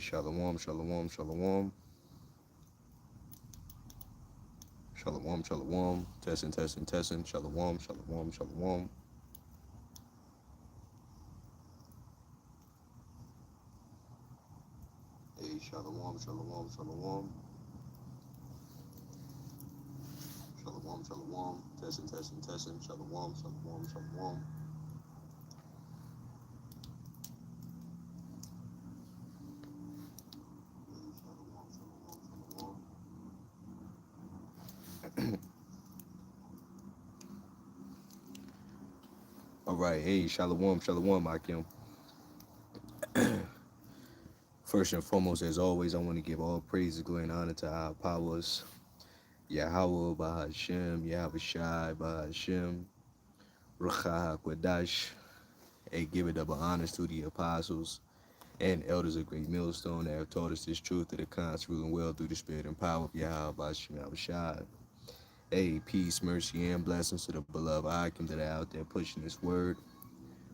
Shalom, shalom, shalom. Shalom, shalom. Testing, testing, testing. Shalom, shalom, shalom. Hey, shalom, shalom, shalom. Shalom, shalom. Testing, testing, testing. Shalom, shalom, shalom. Hey, shalom, shalom, shalom. All right. Hey, shalom, shalom, Akim. First and foremost, as always, I want to give all praise, glory, and honor to our powers. Yahweh, Bahashem, Yahweh Shai, Bahashem, Ruach HaKodesh. Hey, give it double honors to the apostles and elders of Great Millstone that have taught us this truth of the constant ruling well through the spirit and power of Yahweh Bahashem, Yahweh Shai. Hey, peace, mercy, and blessings to the beloved Akim that are out there pushing this word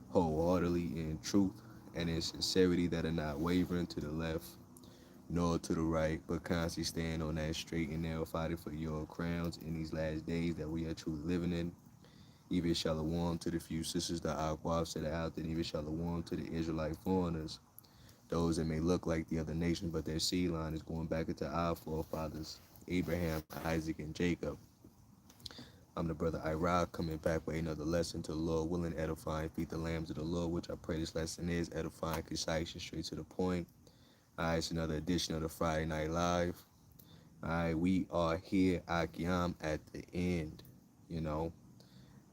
wholeheartedly in truth and in sincerity, that are not wavering to the left nor to the right, but constantly staying on that straight and narrow, fighting for your crowns in these last days that we are truly living in. Even shalom to the few sisters, the Aquafs that are out there, even shalom to the Israelite foreigners, those that may look like the other nations, but their seed line is going back into our forefathers, Abraham, Isaac, and Jacob. I'm the brother Iraq, coming back with another lesson to the Lord, willing, edifying, feed the lambs of the Lord, which I pray this lesson is edifying, concise, and straight to the point. All right, it's another edition of the Friday Night Live. All right, we are here, Akiam, at the end, you know.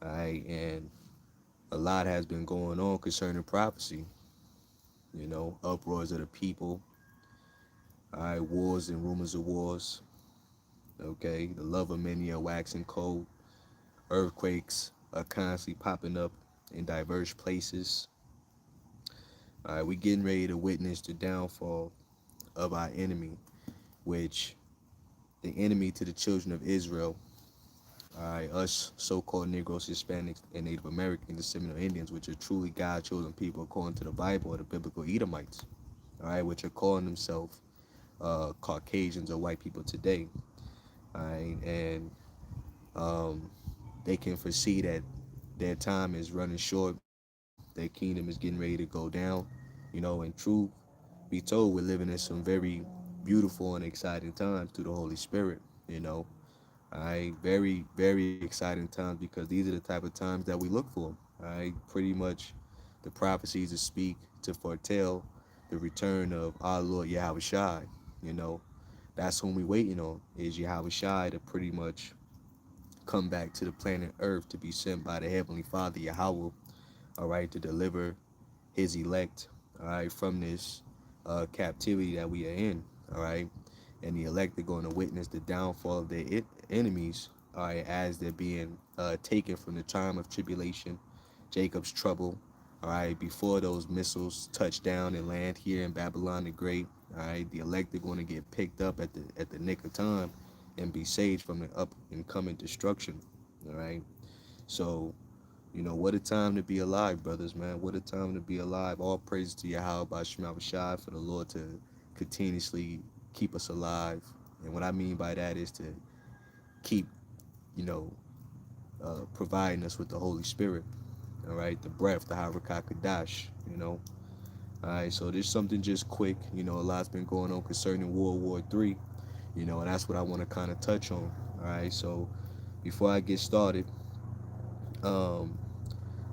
All right, and a lot has been going on concerning prophecy, uproars of the people, all right, wars and rumors of wars, okay, the love of many are waxing cold, earthquakes are constantly popping up in diverse places. All right, we getting ready to witness the downfall of our enemy, which the enemy to the children of Israel, all right, us so-called Negroes, Hispanics, and Native Americans, the Seminole Indians, which are truly God-chosen people according to the Bible, or the biblical Edomites, all right, which are calling themselves Caucasians or white people today, all right, and they can foresee that their time is running short, their kingdom is getting ready to go down, and truth be told, we're living in some very beautiful and exciting times through the Holy Spirit, all right, very, very exciting times, because these are the type of times that we look for, all right, pretty much the prophecies that speak to foretell the return of our Lord Yahweh Shai, you know, that's whom we waiting on, is Yahweh Shai to pretty much come back to the planet Earth to be sent by the Heavenly Father Yahweh, all right, to deliver his elect, all right, from this captivity that we are in, all right, and the elect are going to witness the downfall of their enemies, all right, as they're being taken from the time of tribulation, Jacob's trouble, all right, before those missiles touch down and land here in Babylon the Great, all right, the elect are going to get picked up at the nick of time and be saved from the up and coming destruction, all right. So, what a time to be alive, brothers, man. What a time to be alive. All praise to Yahweh by Shema Shai, for the Lord to continuously keep us alive. And what I mean by that is to keep, you know, providing us with the Holy Spirit. All right, the breath, the Harakakadash, All right, so there's something just quick. A lot's been going on concerning World War III, and that's what I want to kind of touch on. All right, so before I get started, um,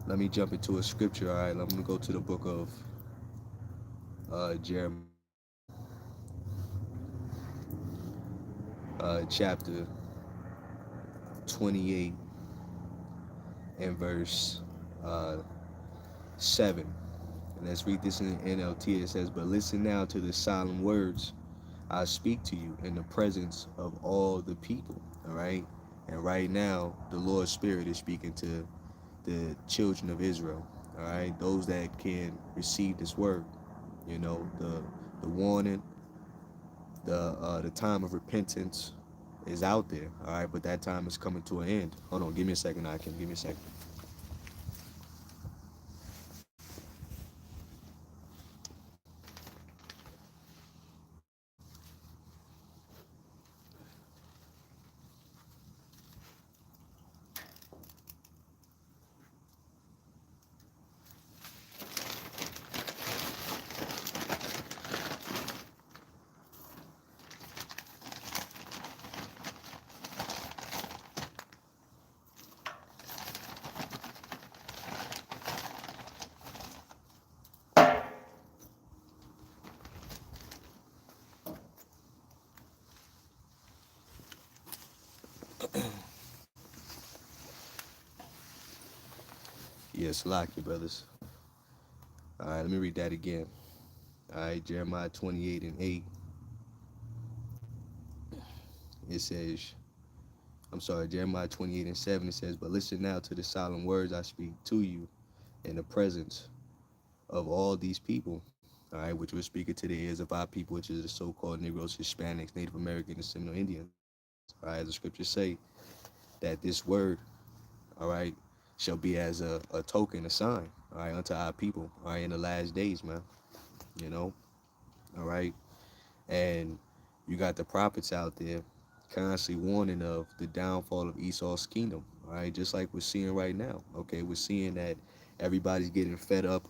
let me jump into a scripture. All right, I'm going to go to the book of Jeremiah, chapter 28 and verse uh, 7. And let's read this in the NLT. It says, "But listen now to the solemn words I speak to you in the presence of all the people." All right. And right now, the Lord's Spirit is speaking to the children of Israel. All right. Those that can receive this word, the warning, the time of repentance is out there. All right. But that time is coming to an end. Hold on. Give me a second. I can give me a second. Yes, lock you, brothers. All right, let me read that again. All right, Jeremiah 28 and 8. It says, I'm sorry, Jeremiah 28 and 7. It says, but listen now to the solemn words I speak to you in the presence of all these people, all right, which we're speaking to the ears of our people, which is the so-called Negroes, Hispanics, Native Americans, and Seminole Indians. All right, as the scriptures say, that this word, all right, shall be as a token, a sign, all right, unto our people, all right, in the last days, man, you know, all right. And you got the prophets out there constantly warning of the downfall of Esau's kingdom, all right, just like we're seeing right now, okay, we're seeing that everybody's getting fed up.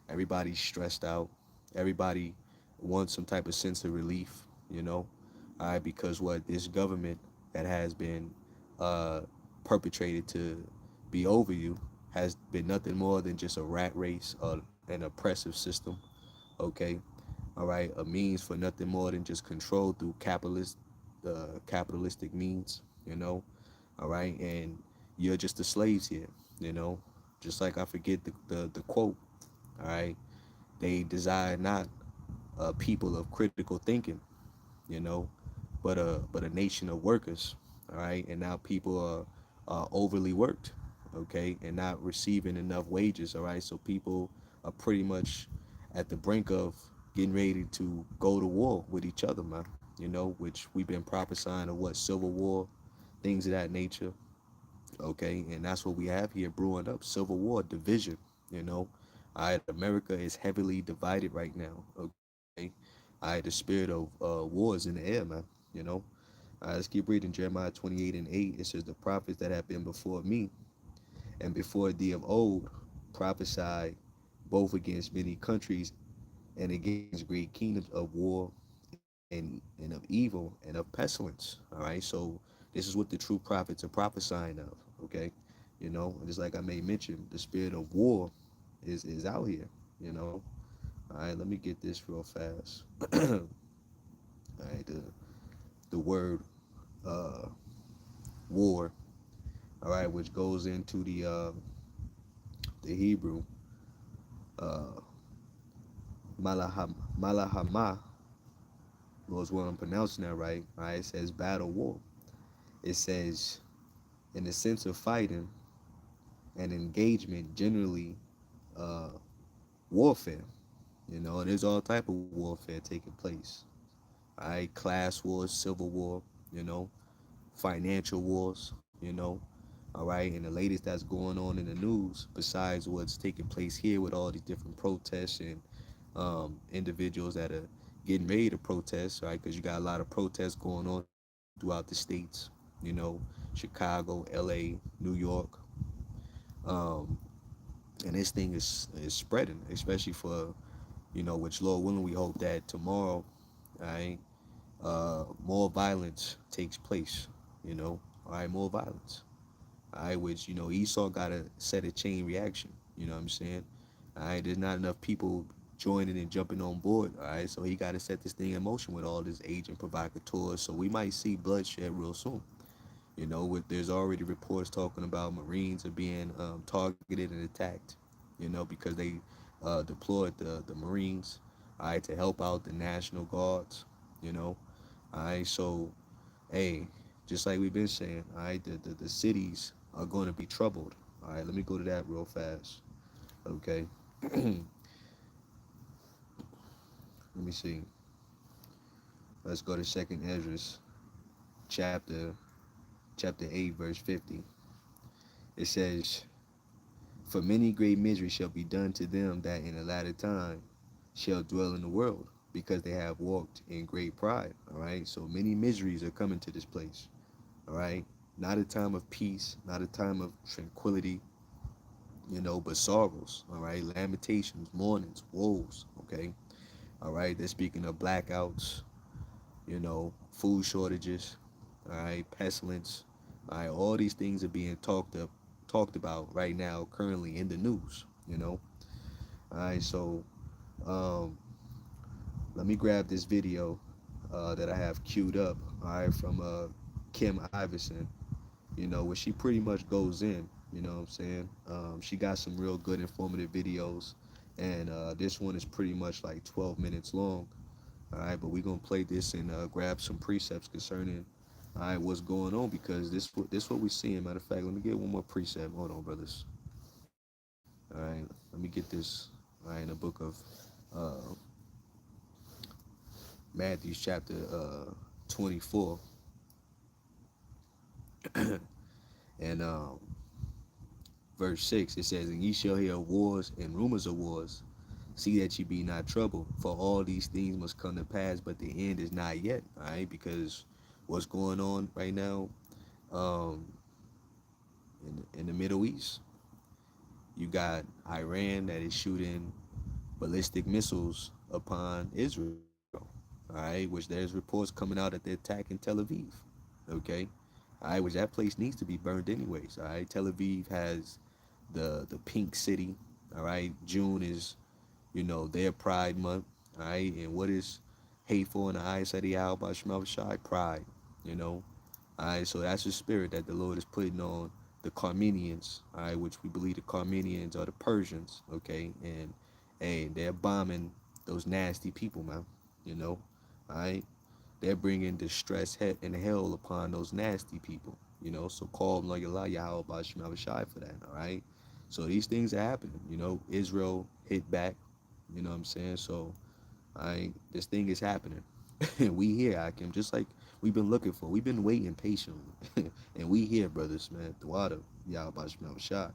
Everybody's stressed out. Everybody wants some type of sense of relief, you know, all right, because what this government that has been uh, perpetrated to be over you has been nothing more than just a rat race, an oppressive system, okay, all right, a means for nothing more than just control through capitalistic means, you know, all right, and you're just the slaves here, you know, just like I forget the quote, all right, they desire not a people of critical thinking, you know, but a nation of workers. All right, and now people are overly worked, okay, and not receiving enough wages. All right, so people are pretty much at the brink of getting ready to go to war with each other, man. You know, which we've been prophesying of what civil war, things of that nature. Okay, and that's what we have here brewing up: civil war, division. You know, all right, America is heavily divided right now. Okay, all right, the spirit of war is in the air, man. You know, all right, let's keep reading Jeremiah 28 and 8. It says, the prophets that have been before me and before thee of old prophesied both against many countries and against great kingdoms of war and of evil and of pestilence. All right, so this is what the true prophets are prophesying of. Okay, you know, just like I made mention, the spirit of war is out here. You know, all right, let me get this real fast. All right, the word uh, war. All right, which goes into the Hebrew uh, malahama. Was what I'm pronouncing that right. All right, it says battle war. It says in the sense of fighting and engagement, generally uh, warfare. You know, there's all type of warfare taking place. All right, class wars, civil war. You know, financial wars. You know, all right, and the latest that's going on in the news, besides what's taking place here with all these different protests and individuals that are getting ready to protest, right? Because you got a lot of protests going on throughout the states. You know, Chicago, L.A., New York, um, and this thing is spreading, especially for which Lord willing, we hope that tomorrow, right, more violence takes place. You know, all right, more violence. All right, which Esau got to set a chain reaction. You know what I'm saying? All right, there's not enough people joining and jumping on board. All right, so he got to set this thing in motion with all this agent provocateurs. So we might see bloodshed real soon. You know, there's already reports talking about Marines are being targeted and attacked. You know, because they deployed the Marines, all right, to help out the National Guards. You know, all right, so hey, just like we've been saying, all right, the cities are going to be troubled. All right, let me go to that real fast. Okay, let me see. Let's go to Second Esdras, chapter chapter 8, verse 50. It says, "For many great miseries shall be done to them that in the latter time shall dwell in the world, because they have walked in great pride." All right, so many miseries are coming to this place. All right, not a time of peace, not a time of tranquility, but sorrows, all right, lamentations, mournings, woes, okay, all right. They're speaking of blackouts, food shortages, all right, pestilence, all right. All these things are being talked about right now, currently in the news, all right. So, um, let me grab this video that I have queued up, all right, from Kim Iverson, where she pretty much goes in. You know what I'm saying? She got some real good informative videos, and this one is pretty much like 12 minutes long. All right, but we're gonna play this and grab some precepts concerning, all right, what's going on, because this what we seeing. Matter of fact, let me get one more precept. Hold on, brothers. All right, let me get this. All right, in the book of uh, Matthew chapter 24, and verse 6. It says, "And ye shall hear of wars and rumors of wars. See that ye be not troubled, for all these things must come to pass, but the end is not yet." All right, because what's going on right now, um, in the Middle East, you got Iran that is shooting ballistic missiles upon Israel. All right, which there's reports coming out that they're attacking Tel Aviv. Okay, all right, which that place needs to be burned anyways. All right, Tel Aviv has the pink city. All right, June is, their Pride Month. All right, and what is hateful in the eyes of the Yahweh Shema Shai? Pride. You know, all right, so that's the spirit that the Lord is putting on the Carmenians. All right, which we believe the Carmenians are the Persians. Okay, and hey, they're bombing those nasty people, man. You know, all right, they're bringing distress and hell upon those nasty people. So call them like Allah Yahweh Bashim Shai for that. All right. So these things are happening. Israel hit back. You know what I'm saying? So this thing is happening. We here, Akim, just like we've been looking for. We've been waiting patiently. And we here, brothers, man. The water, Yahweh Bashim Shai.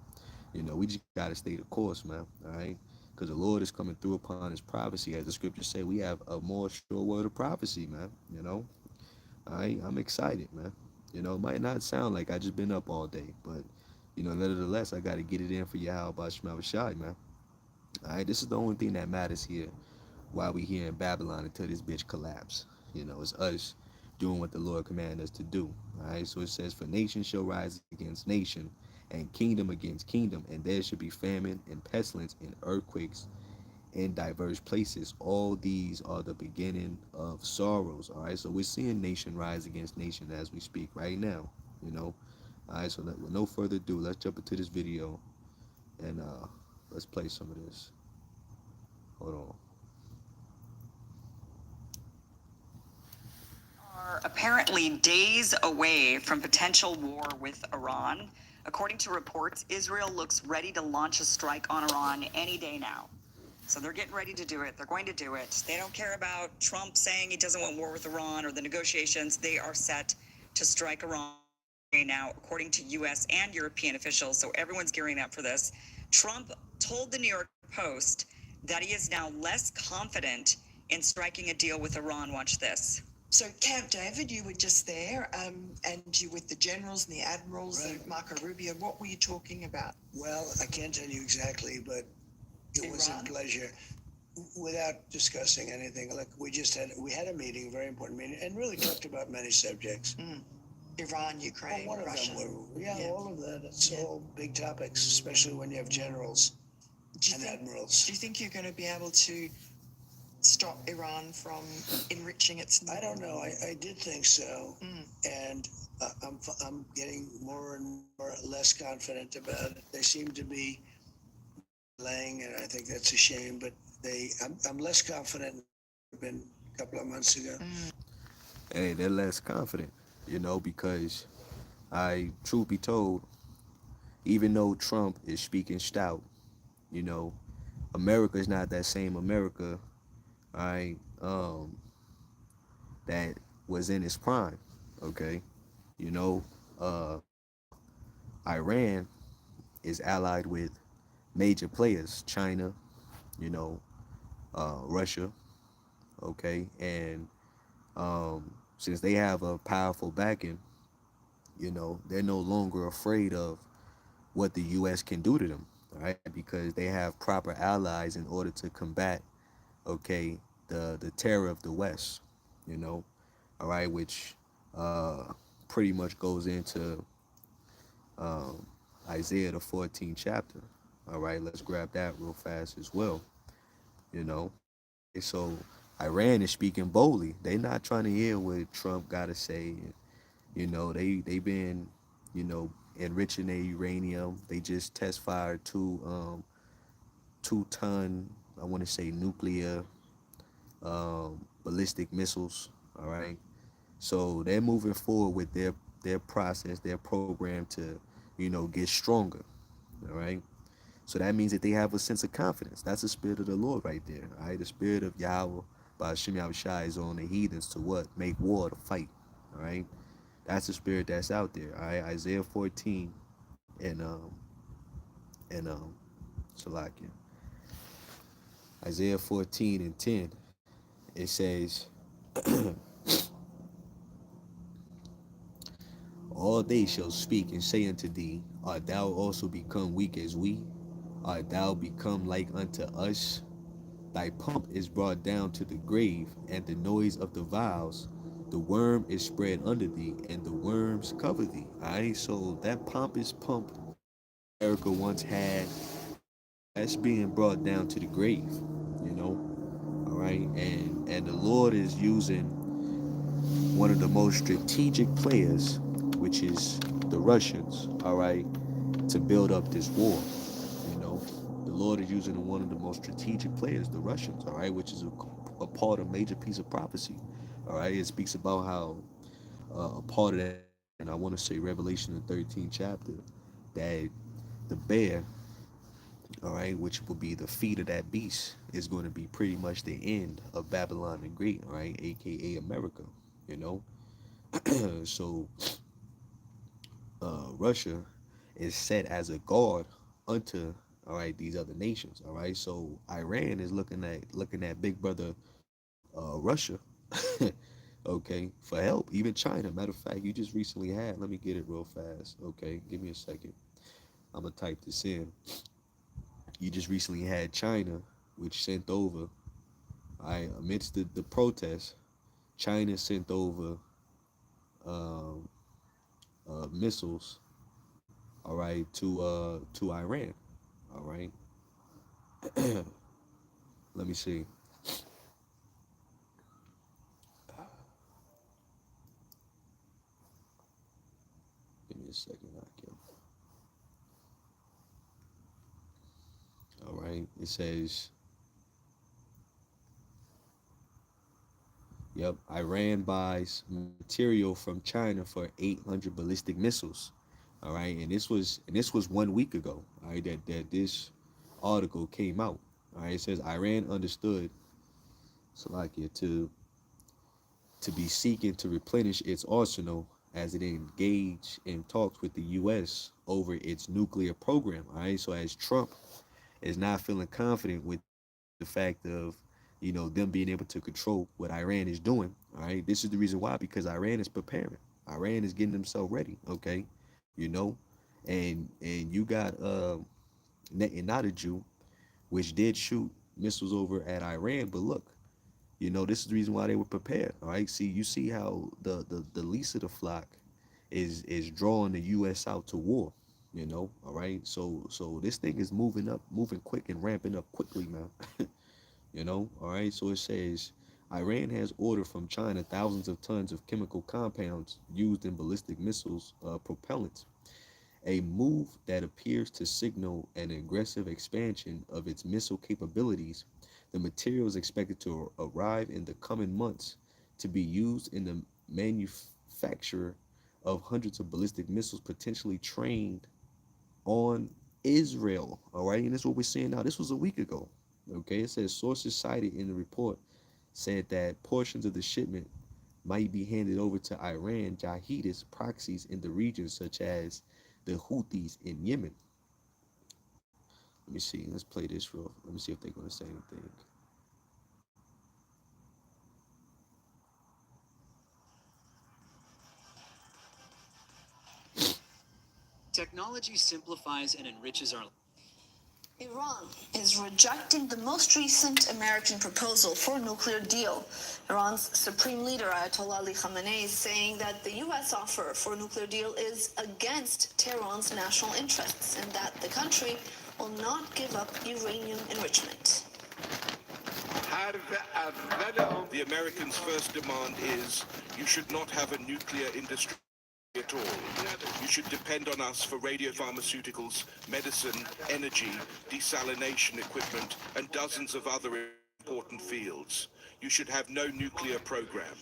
We just gotta stay the course, man. All right. Because the Lord is coming through upon his prophecy. As the scriptures say, we have a more sure word of prophecy, man. I'm excited, man. It might not sound like I just been up all day, but nevertheless, I got to get it in for Yahweh Bashim Shai, man. All right, this is the only thing that matters here while we here in Babylon until this bitch collapse. It's us doing what the Lord commanded us to do. All right, so it says, "For nation shall rise against nation, and kingdom against kingdom, and there should be famine and pestilence and earthquakes in diverse places. All these are the beginning of sorrows." All right, so we're seeing nation rise against nation as we speak right now. You know, all right. So with no further ado, let's jump into this video and let's play some of this. Hold on. Are apparently days away from potential war with Iran. According to reports, Israel looks ready to launch a strike on Iran any day now. So they're getting ready to do it. They're going to do it. They don't care about Trump saying he doesn't want war with Iran or the negotiations. They are set to strike Iran now, according to U.S. and European officials. So everyone's gearing up for this. Trump told the New York Post that he is now less confident in striking a deal with Iran. Watch this. So, Camp David, you were just there, and you with the generals and the admirals, right. Marco Rubio. What were you talking about? Well, I can't tell you exactly, but it was a pleasure. Without discussing anything, like we had a meeting, a very important meeting, and really talked about many subjects. Iran, Ukraine, one of Russia. them were, all of that. It's all big topics, especially when you have generals and admirals. Do you think you're going to be able to stop Iran from enriching its? I don't know. I did think so, and I'm getting more and more less confident about it. They seem to be delaying, and I think that's a shame. But I'm less confident than I've been a couple of months ago. Hey, they're less confident, because truth be told, even though Trump is speaking stout, you know, America is not that same America, all right, that was in its prime, okay? You know, uh, Iran is allied with major players, China, you know, Russia, okay? And since they have a powerful backing, they're no longer afraid of what the U.S. can do to them, right? Because they have proper allies in order to combat, okay, the terror of the West, you know, all right, which pretty much goes into um, Isaiah the 14th chapter. All right, let's grab that real fast as well. So Iran is speaking boldly. They're not trying to hear what Trump got to say. They've been, you know, enriching their uranium. They just test fired 2 ton, I want to say, nuclear ballistic missiles. All right. So they're moving forward with their process, their program to, get stronger. All right. So that means that they have a sense of confidence. That's the spirit of the Lord right there. All right. The spirit of Yahweh by Hashem Yahushua is on the heathens to what? Make war, to fight. All right. That's the spirit that's out there. All right. Isaiah 14 and Salakia. Isaiah 14 and 10. It says, all they shall speak and say unto thee, art thou also become weak as we? Art thou become like unto us? Thy pump is brought down to the grave, and the noise of the vials. The worm is spread under thee, and the worms cover thee. Alright, so that pompous pump Erica once had, that's being brought down to the grave, you know. Alright, and the Lord is using one of the most strategic players, which is the Russians, all right, to build up this war. You know, the Lord is using one of the most strategic players, the Russians, all right, which is a part, a major piece of prophecy. All right, it speaks about how a part of that, and I want to say Revelation, the 13th chapter, that the bear, all right, which will be the feet of that beast, is going to be pretty much the end of Babylon the Great, all right, aka America. You know, so Russia is set as a guard unto, all right, these other nations. All right, so Iran is looking at big brother Russia, okay, for help. Even China. Matter of fact, you just recently had. Let me get it real fast. Okay, give me a second. I'm gonna type this in. You just recently had China, which sent over. I amidst the protests, China sent over um, missiles. All right, to Iran. All right. Let me see. Give me a second. All right. It says, yep, Iran buys material from China for 800 ballistic missiles. All right, and this was 1 week ago. All right, that this article came out. All right, it says Iran understood Slovakia to be seeking to replenish its arsenal as it engaged in talks with the U.S. over its nuclear program. All right, so as Trump is not feeling confident with the fact of, them being able to control what Iran is doing. All right, this is the reason why, because Iran is preparing. Iran is getting themselves ready. Okay, you know, and you got Netanyahu, which did shoot missiles over at Iran, but look, this is the reason why they were prepared. All right, see, you see how the least of the flock is drawing the U.S. out to war. All right, so this thing is moving up, moving quick and ramping up quickly, man. All right, so it says Iran has ordered from China thousands of tons of chemical compounds used in ballistic missiles propellants, a move that appears to signal an aggressive expansion of its missile capabilities. The material is expected to arrive in the coming months to be used in the manufacture of hundreds of ballistic missiles potentially trained on Israel. All right, and that's what we're seeing now. This was a week ago. Okay, it says sources cited in the report said that portions of the shipment might be handed over to Iran jihadist proxies in the region, such as the Houthis in Yemen. Let me see. Let's play this real. Let me see if they're going to say anything. Technology simplifies and enriches our. Iran is rejecting the most recent American proposal for a nuclear deal. Iran's supreme leader Ayatollah Ali Khamenei is saying that the U.S. offer for a nuclear deal is against Tehran's national interests and that the country will not give up uranium enrichment. The Americans' first demand is you should not have a nuclear industry. at all. You should depend on us for radiopharmaceuticals, medicine, energy, desalination equipment, and dozens of other important fields. You should have no nuclear program.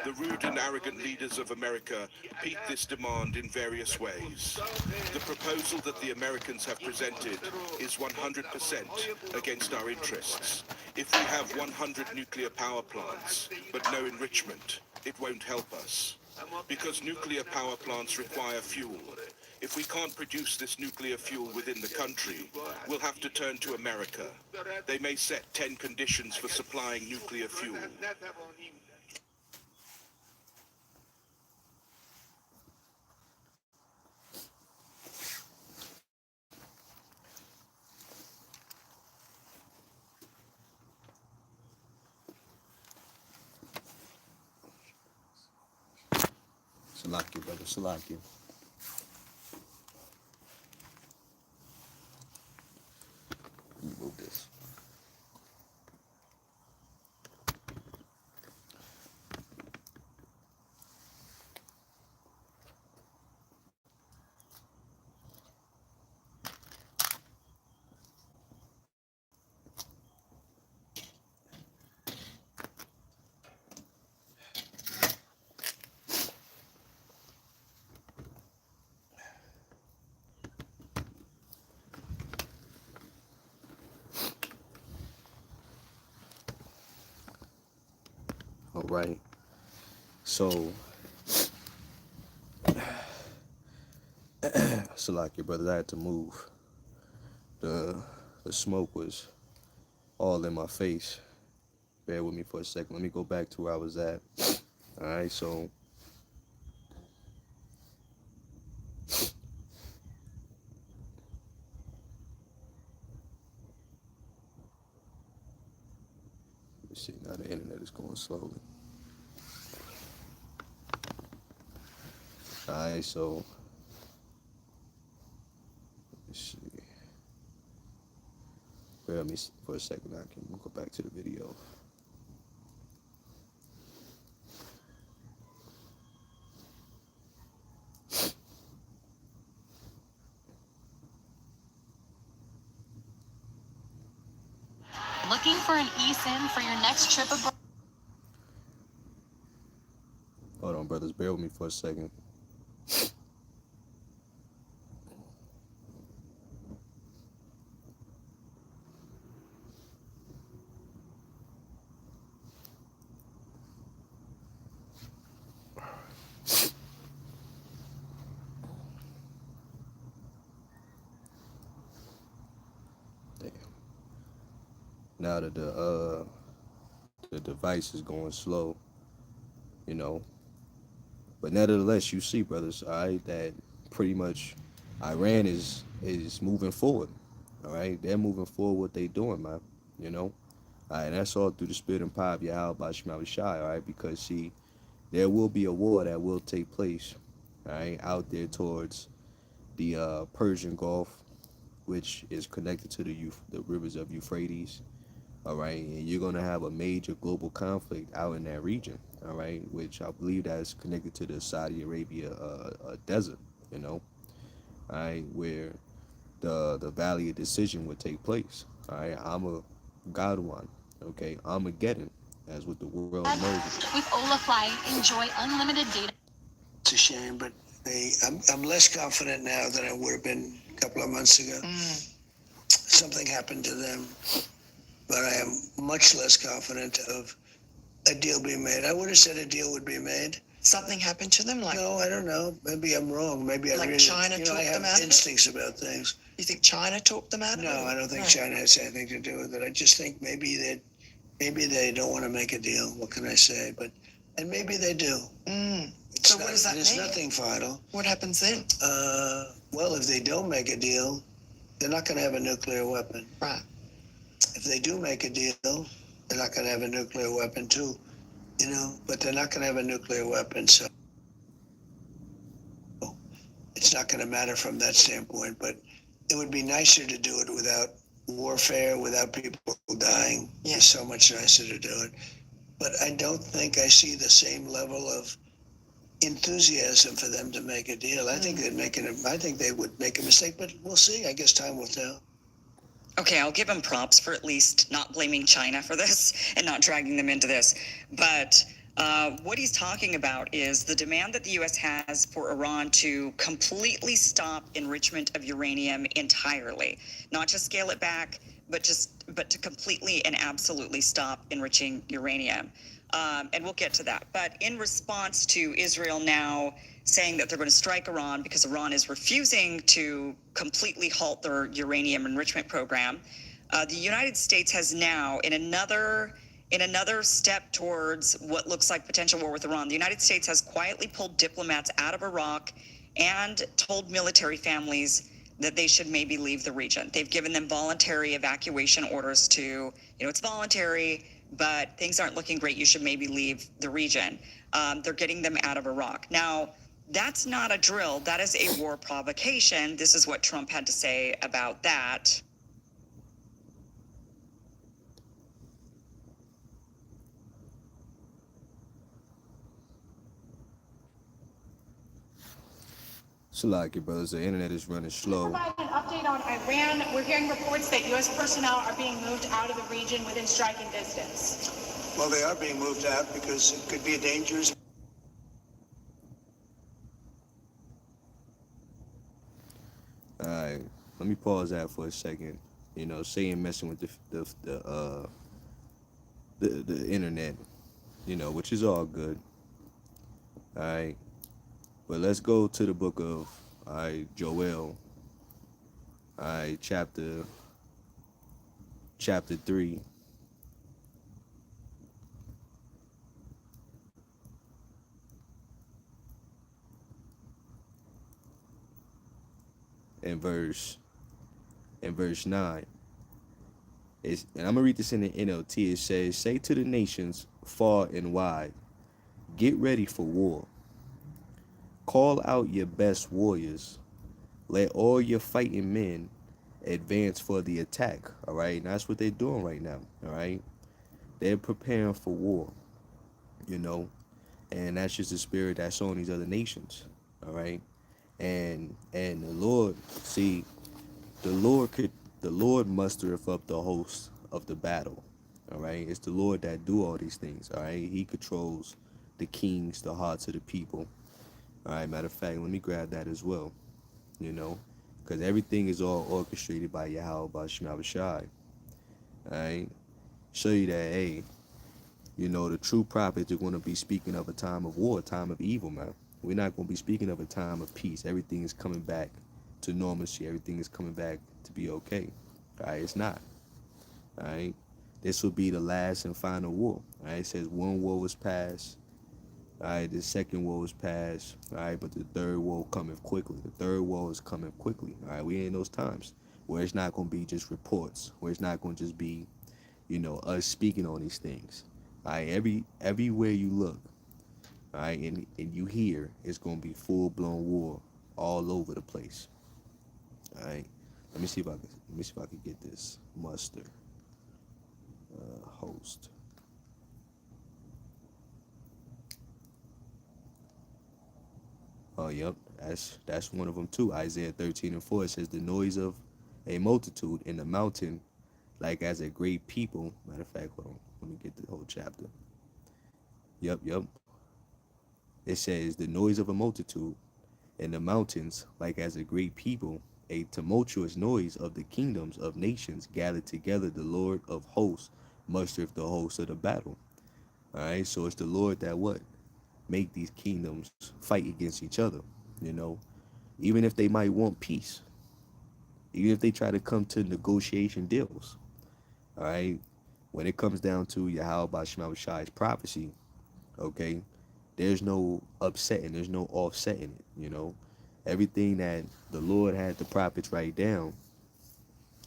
The rude and arrogant leaders of America repeat this demand in various ways. The proposal that the Americans have presented is 100% against our interests. If we have 100 nuclear power plants, but no enrichment, it won't help us. Because nuclear power plants require fuel. If we can't produce this nuclear fuel within the country, we'll have to turn to America. They may set 10 conditions for supplying nuclear fuel. Salakia, brother. Salakia. Let me move this. All right. So, Salakia, brother, I had to move. The the smoke was all in my face. Bear with me for a second. Let me go back to where I was at. All right. So, let's see. Now the internet is going slowly. All right. So, let's see. Bear with me for a second. I can go back to the video. Looking for an eSIM for your next trip abroad? Hold on, brothers. Bear with me for a second. Damn. Now that the device is going slow, you know. But nevertheless, you see, brothers, all right, that pretty much Iran is moving forward. All right, they're moving forward. What they doing, man? You know. All right, and that's all through the spirit and power of Yahweh Bashim Shai. All right, because see, there will be a war that will take place. All right, out there towards the Persian Gulf, which is connected to the rivers of Euphrates. All right, and you're gonna have a major global conflict out in that region. All right, which I believe that is connected to the Saudi Arabia desert. You know, all right, where the Valley of Decision would take place. All right, I'm a Godwan. Okay, Armageddon, as what the world knows it. With Olafly, enjoy unlimited data. It's a shame, but I'm less confident now than I would have been a couple of months ago. Something happened to them, but I am much less confident of a deal being made. I would have said a deal would be made. Something happened to them? Like, No, I don't know. Maybe I'm wrong. Maybe I Like really, China I talked have them out of it? instincts about things. you think China talked them out of it? No, I don't think No. China has anything to do with it. I just think maybe they don't want to make a deal. What can I say? And maybe they do. So what does that There's mean? nothing final. What happens then? Well, if they don't make a deal, they're not going to have a nuclear weapon. Right. If they do make a deal, they're not going to have a nuclear weapon too. You know, but they're not going to have a nuclear weapon, so it's not going to matter from that standpoint. But it would be nicer to do it without warfare, without people dying. Yeah. It's so much nicer to do it. But I don't think I see the same level of enthusiasm for them to make a deal. I think I think they would make a mistake, but we'll see. I guess time will tell. Okay, I'll give him props for at least not blaming China for this and not dragging them into this. But what he's talking about is the demand that the U.S. has for Iran to completely stop enrichment of uranium entirely, not just scale it back, but to completely and absolutely stop enriching uranium. And we'll get to that. But in response to Israel now saying that they're going to strike Iran because Iran is refusing to completely halt their uranium enrichment program, the United States has now, in another step towards what looks like potential war with Iran, the United States has quietly pulled diplomats out of Iraq and told military families that they should maybe leave the region. They've given them voluntary evacuation orders to, it's voluntary, but things aren't looking great. You should maybe leave the region. They're getting them out of Iraq. Now, that's not a drill. That is a war provocation. This is what Trump had to say about that. Salaki, brothers, the internet is running slow. Provide an update on Iran. We're hearing reports that U.S. personnel are being moved out of the region within striking distance. Well, they are being moved out because it could be a dangerous. All right, let me pause that for a second. Saying messing with the internet, which is all good. All right, but let's go to the book of Joel. All right, chapter 3. And verse 9. And I'm gonna read this in the NLT. It says, "Say to the nations far and wide, get ready for war. Call out your best warriors. Let all your fighting men advance for the attack." All right, and that's what they're doing right now. All right, they're preparing for war. And that's just the spirit that's on these other nations. All right, and the Lord, see, the Lord mustereth up the host of the battle. All right, it's the Lord that do all these things. All right, He controls the kings, the hearts of the people. All right, matter of fact, let me grab that as well. Because everything is all orchestrated by Yahweh, by Shema Shai. All right, show you that, hey, the true prophets are going to be speaking of a time of war, a time of evil, man. We're not going to be speaking of a time of peace. Everything is coming back to normalcy. Everything is coming back to be okay. All right, it's not. All right, this will be the last and final war. All right, it says one war was passed. All right, the second war was passed. All right, but the third war cometh quickly. The third war is coming quickly. All right, we in those times where it's not going to be just reports, where it's not going to just be, us speaking on these things. All right, everywhere you look, all right, and you hear, it's going to be full-blown war all over the place. All right, let me see if I can get this muster host. Oh, yep, that's one of them too. Isaiah 13:4, it says, "The noise of a multitude in the mountain, like as a great people." Matter of fact, hold on, let me get the whole chapter. Yep. It says, "The noise of a multitude in the mountains, like as a great people, a tumultuous noise of the kingdoms of nations gathered together. The Lord of hosts mustereth the host of the battle." All right, so it's the Lord that what? Make these kingdoms fight against each other, even if they might want peace, even if they try to come to negotiation deals. All right, when it comes down to Yahweh by Shema Shai's prophecy, okay, there's no upsetting, there's no offsetting it. Everything that the Lord had the prophets write down,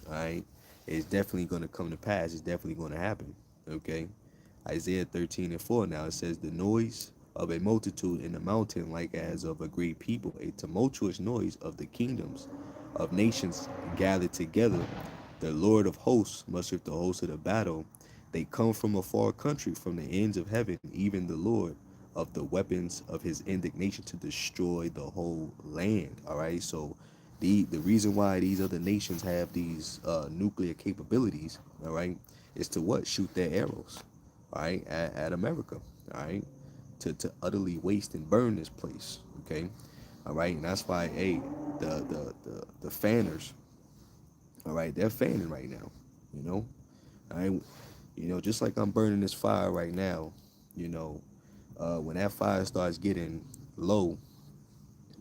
all right, is definitely going to come to pass. It's definitely going to happen. Okay, Isaiah 13:4. Now it says, "The noise of a multitude in the mountain, like as of a great people, a tumultuous noise of the kingdoms of nations gathered together. The Lord of hosts mustereth the host of the battle. They come from a far country, from the ends of heaven, even the Lord of the weapons of his indignation to destroy the whole land. All right, so the reason why these other nations have these nuclear capabilities, all right, is to what? Shoot their arrows, all right, at America, all right, to utterly waste and burn this place, okay, all right, and that's why, hey, the fanners, all right, they're fanning right now, you know, all right, just like I'm burning this fire right now, you know, when that fire starts getting low,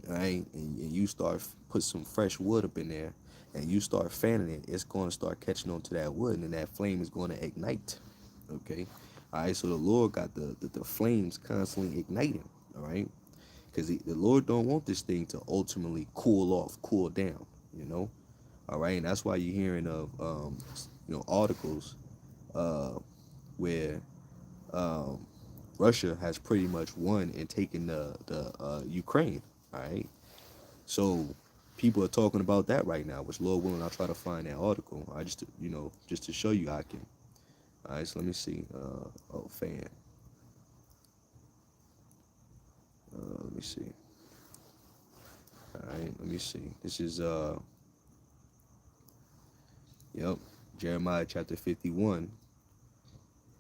right, and you start put some fresh wood up in there, and you start fanning it, it's going to start catching on to that wood, and then that flame is going to ignite. Okay, all right. So the Lord got the flames constantly igniting. All right, because the Lord don't want this thing to ultimately cool off, cool down. You know, all right, and that's why you're hearing of articles uh where um Russia has pretty much won and taken the Ukraine. All right, so people are talking about that right now. Which, Lord willing, I'll try to find that article. I just to, just to show you how I can. All right, so let me see. Oh, fan. Let me see. All right, let me see. This is yep, Jeremiah chapter 51,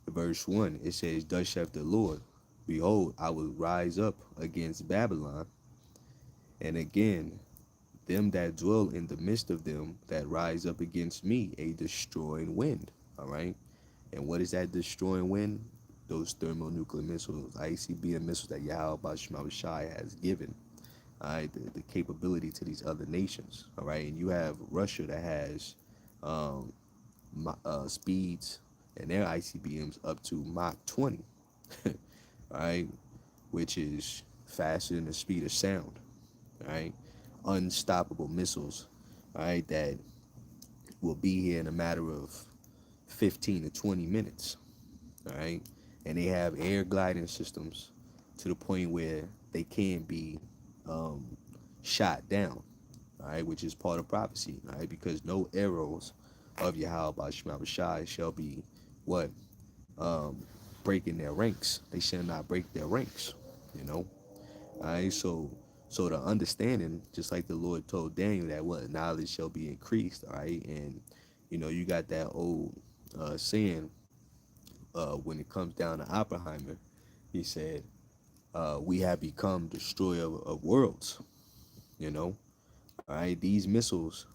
verse 1. It says, "Thus saith the Lord, behold, I will rise up against Babylon, and again them that dwell in the midst of them that rise up against me, a destroying wind." All right. And what is that destroying wind? Those thermonuclear missiles, ICBM missiles that Yahweh Shai has given. All right, the capability to these other nations. All right, and you have Russia that has um, speeds and their ICBMs up to Mach 20. All right, which is faster than the speed of sound. All right, unstoppable missiles. All right, that will be here in a matter of 15 to 20 minutes. All right, and they have air gliding systems to the point where they can be um, shot down. All right, which is part of prophecy. All right, because no arrows of Yahweh Shai shall be what um, breaking their ranks. They shall not break their ranks. You know. All right, so the understanding, just like the Lord told Daniel, that what knowledge shall be increased. All right, and you got that old saying when it comes down to Oppenheimer. He said, "We have become destroyer of worlds." You know. All right, these missiles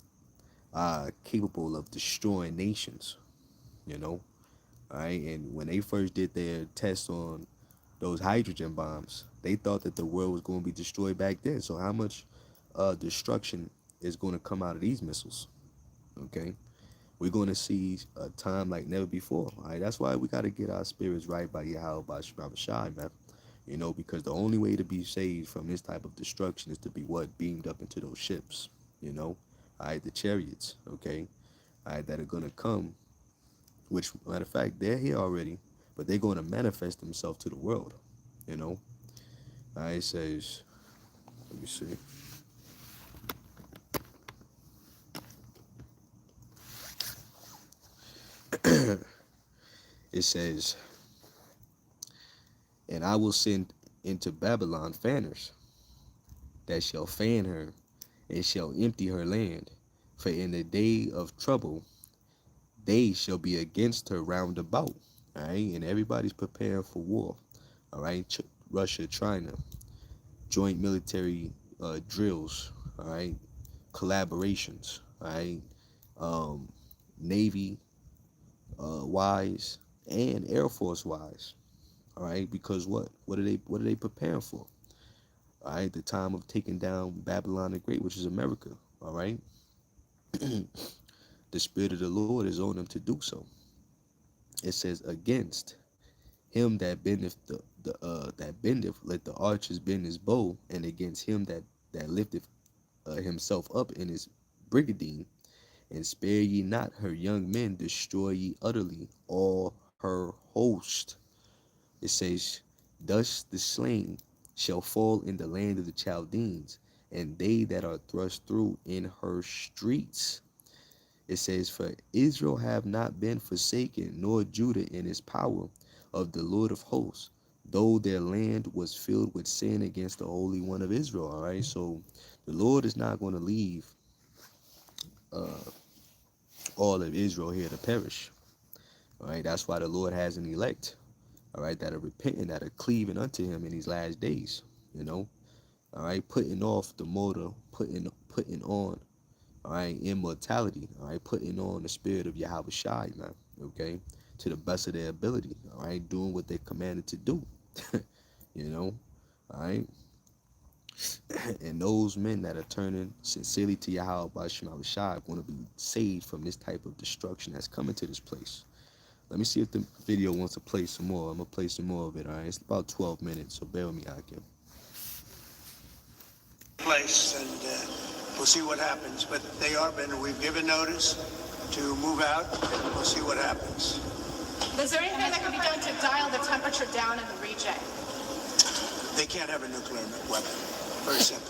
are capable of destroying nations. You know. All right, and when they first did their tests on those hydrogen bombs, they thought that the world was going to be destroyed back then. So how much destruction is going to come out of these missiles? Okay, we're going to see a time like never before. All right, that's why we got to get our spirits right by Yahweh by Shai, man. Because the only way to be saved from this type of destruction is to be what beamed up into those ships. All right, the chariots. Okay, all right, that are going to come. Which, matter of fact, they're here already, but they're going to manifest themselves to the world. You know, it says, let me see. It says, "And I will send into Babylon fanners that shall fan her and shall empty her land. For in the day of trouble they shall be against her round about." All right, and everybody's preparing for war. All right, Russia, China, joint military drills. All right, collaborations. All right, um, Navy wise and Air Force wise. All right, because what are they preparing for? All right, the time of taking down Babylon the Great, which is America. All right, the Spirit of the Lord is on them to do so. It says, "Against him that bendeth that bendeth, let the archers bend his bow, and against him that lifteth himself up in his brigandine, and spare ye not her young men, destroy ye utterly all her host." It says, "Thus the slain shall fall in the land of the Chaldeans, and they that are thrust through in her streets." It says, "For Israel have not been forsaken, nor Judah in his power of the Lord of hosts, though their land was filled with sin against the Holy One of Israel. All right, so the Lord is not going to leave all of Israel here to perish. All right, that's why the Lord has an elect, all right, that are repenting, that are cleaving unto him in these last days, you know, all right, putting off the mortal, putting on, all right, immortality, all right, putting on the spirit of Yahweh Shai, man, okay, to the best of their ability, all right, doing what they're commanded to do, you know, all right, and those men that are turning sincerely to Yahweh by Shema Shai are going to be saved from this type of destruction that's coming to this place. Let me see if the video wants to play some more. I'm going to play some more of it, all right? It's about 12 minutes, so bear with me, Hakim. Place, and we'll see what happens. But they are better. We've given notice to move out, and we'll see what happens. Is there anything that can be done to dial the temperature down in the region? They can't have a nuclear weapon. Very simple.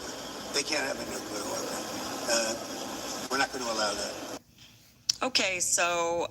They can't have a nuclear weapon. We're not going to allow that. Okay, so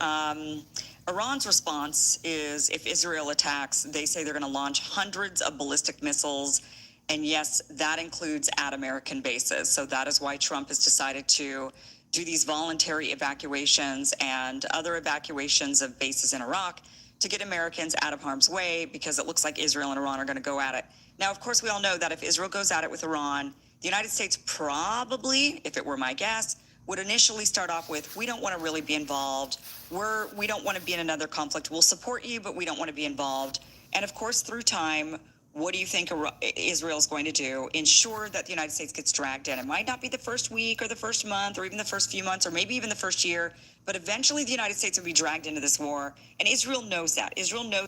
Iran's response is if Israel attacks, they say they're going to launch hundreds of ballistic missiles. And yes, that includes at American bases. So that is why Trump has decided to do these voluntary evacuations and other evacuations of bases in Iraq to get Americans out of harm's way, because it looks like Israel and Iran are going to go at it. Now, of course, we all know that if Israel goes at it with Iran, the United States probably, if it were my guess, would initially start off with, we don't want to really be involved. We don't want to be in another conflict. We'll support you, but we don't want to be involved. And of course, through time, what do you think Israel is going to do? Ensure that the United States gets dragged in. It might not be the first week or the first month or even the first few months or maybe even the first year, but eventually the United States will be dragged into this war. And Israel knows that. Israel knows.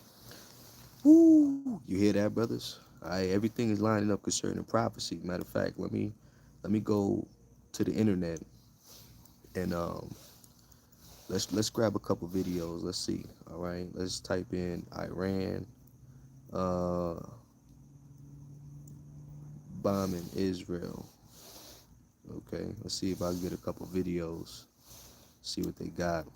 Woo! You hear that, brothers? All right, everything is lining up concerning prophecy. Matter of fact, let me go to the internet and let's grab a couple videos. Let's see. All right, let's type in Iran bombing Israel. Okay, let's see if I can get a couple videos. See what they got.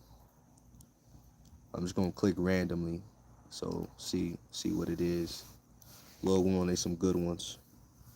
I'm just gonna click randomly, so see what it is. Lord willing, there's some good ones.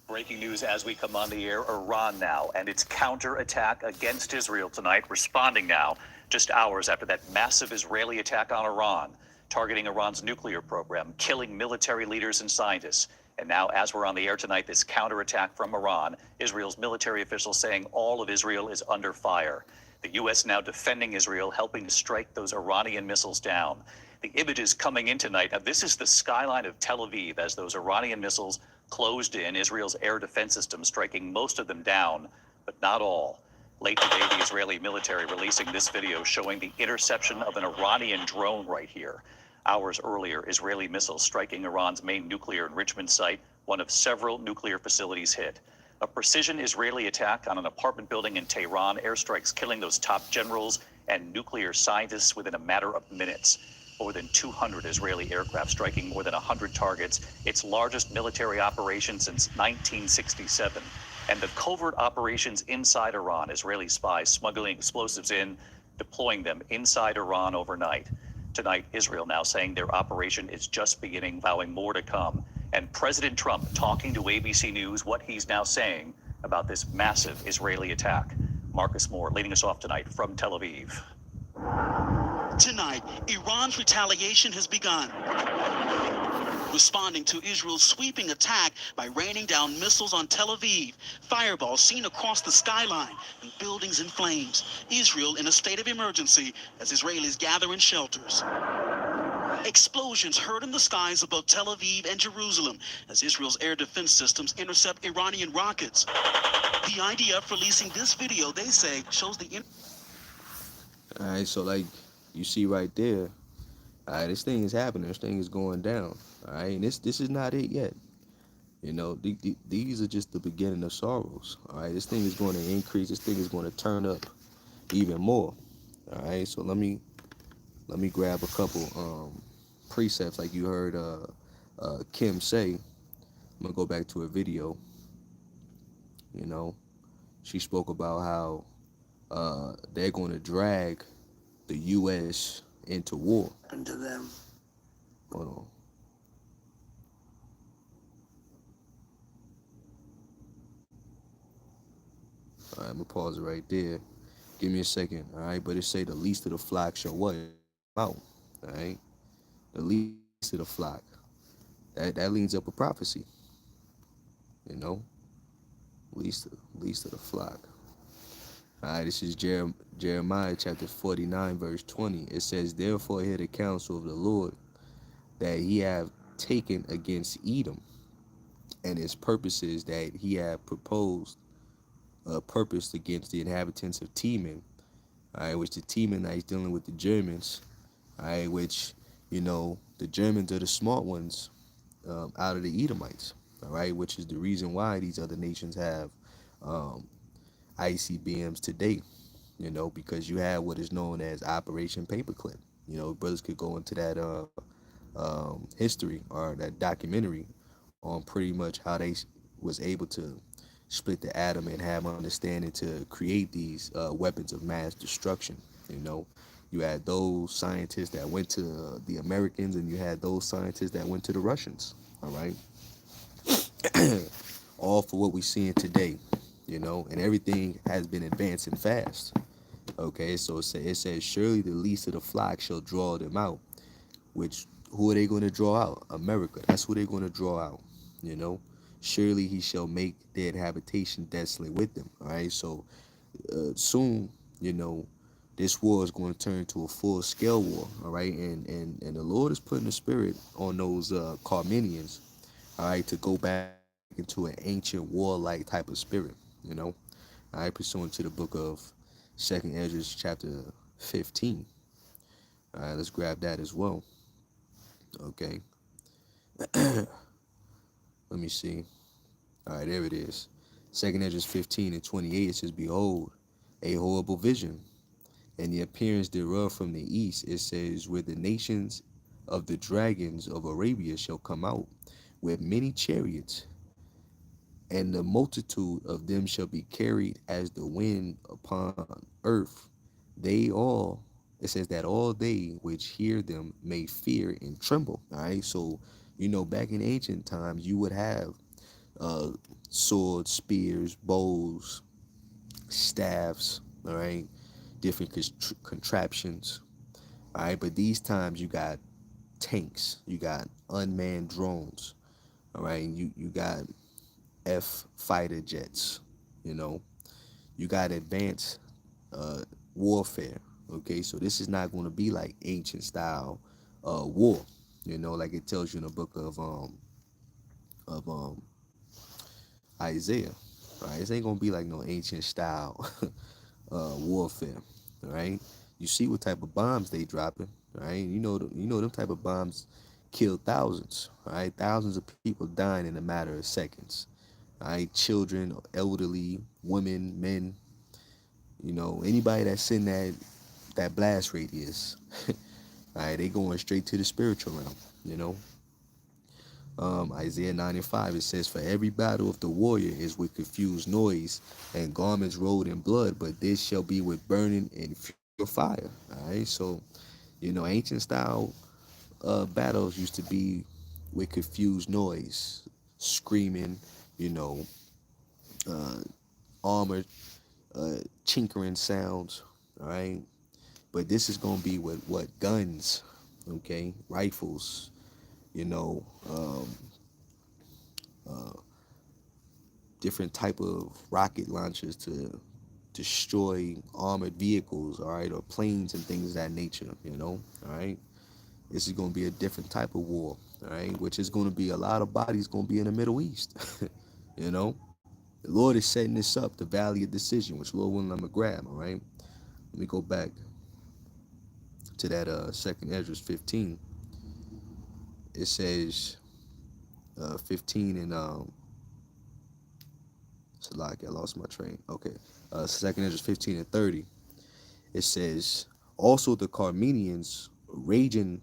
Breaking news as we come on the air, Iran now and its counterattack against Israel tonight, responding now just hours after that massive Israeli attack on Iran, targeting Iran's nuclear program, killing military leaders and scientists. And now, as we're on the air tonight, this counterattack from Iran, Israel's military officials saying all of Israel is under fire. The U.S. now defending Israel, helping to strike those Iranian missiles down. The images coming in tonight, now this is the skyline of Tel Aviv as those Iranian missiles closed in, Israel's air defense system striking most of them down, but not all. Late today, the Israeli military releasing this video showing the interception of an Iranian drone right here. Hours earlier, Israeli missiles striking Iran's main nuclear enrichment site, one of several nuclear facilities hit. A precision Israeli attack on an apartment building in Tehran, airstrikes killing those top generals and nuclear scientists within a matter of minutes. More than 200 Israeli aircraft striking more than 100 targets, its largest military operation since 1967. And the covert operations inside Iran, Israeli spies smuggling explosives in, deploying them inside Iran overnight. Tonight, Israel now saying their operation is just beginning, vowing more to come. And President Trump talking to ABC News what he's now saying about this massive Israeli attack. Marcus Moore leading us off tonight from Tel Aviv. Tonight, Iran's retaliation has begun, responding to Israel's sweeping attack by raining down missiles on Tel Aviv, fireballs seen across the skyline, and buildings in flames. Israel in a state of emergency as Israelis gather in shelters. Explosions heard in the skies above Tel Aviv and Jerusalem as Israel's air defense systems intercept Iranian rockets. The IDF releasing this video, they say, shows the... All right, so like you see right there, all right, this thing is happening. This thing is going down. All right, and this is not it yet. You know, these are just the beginning of sorrows. All right, this thing is going to increase. This thing is going to turn up even more. All right, so let me grab a couple precepts like you heard Kim say. I'm gonna go back to a video. You know, she spoke about how they're going to drag the U.S. into war. To them. Hold on. I'm gonna pause it right there. Give me a second, all right? But it say the least of the flock shall what? Out, all right? The least of the flock. That leads up a prophecy, you know? Least least of the flock. All right, this is Jeremiah chapter 49, verse 20. It says, therefore hear the counsel of the Lord that he have taken against Edom, and his purposes that he have proposed, purposed against the inhabitants of Teman, all right, which the Temanites dealing with the Germans, all right, which, the Germans are the smart ones out of the Edomites, all right, which is the reason why these other nations have um, ICBMs today, because you have what is known as Operation Paperclip. Brothers could go into that history or that documentary on pretty much how they was able to split the atom and have understanding to create these weapons of mass destruction. You know, you had those scientists that went to the Americans, and you had those scientists that went to the Russians. All right, all for what we're seeing today. And everything has been advancing fast. Okay, so it says, surely the least of the flock shall draw them out. Which, who are they going to draw out? America. That's who they're going to draw out. You know, surely he shall make their habitation desolate with them. All right, so soon, this war is going to turn to a full scale war. All right, and the Lord is putting the spirit on those Carmenians. All right, to go back into an ancient warlike type of spirit. All right, pursuant to the book of Second Ezra chapter 15. All right, let's grab that as well. Okay. Let me see. All right, there it is. Second Ezra 15 and 28, it says, behold, a horrible vision, and the appearance thereof from the east. It says, where the nations of the dragons of Arabia shall come out, with many chariots, and the multitude of them shall be carried as the wind upon earth. They all, it says that all they which hear them may fear and tremble. All right, so back in ancient times, you would have uh, swords, spears, bows, staffs. All right, different contraptions. All right, but these times you got tanks, you got unmanned drones. All right, you got F fighter jets. You know, you got advanced uh, warfare. Okay, so this is not going to be like ancient style war. Like it tells you in the book of Isaiah. Right, this ain't gonna be like no ancient style warfare. All right, you see what type of bombs they dropping. Right, them type of bombs kill thousands. Right, thousands of people dying in a matter of seconds. All right, children, elderly, women, men. Anybody that's in that blast radius. All right, they going straight to the spiritual realm. You know, Isaiah 9 and 5, it says, for every battle of the warrior is with confused noise and garments rolled in blood, but this shall be with burning and fury fire. All right, so ancient style battles used to be with confused noise, screaming, you know, uh, armored, chinkering sounds. All right, but this is gonna be with what? Guns, okay, rifles, you know, uh, different type of rocket launchers to destroy armored vehicles, all right, or planes and things of that nature. All right. This is gonna be a different type of war, all right, which is gonna be a lot of bodies gonna be in the Middle East. you know, the Lord is setting this up, the Valley of Decision, which Lord willing I'm gonna grab. All right. Let me go back to that second Ezra 15. It says 15 and Salaki, I lost my train. Okay. Second Ezra 15 and 30. It says, also the Carmenians raging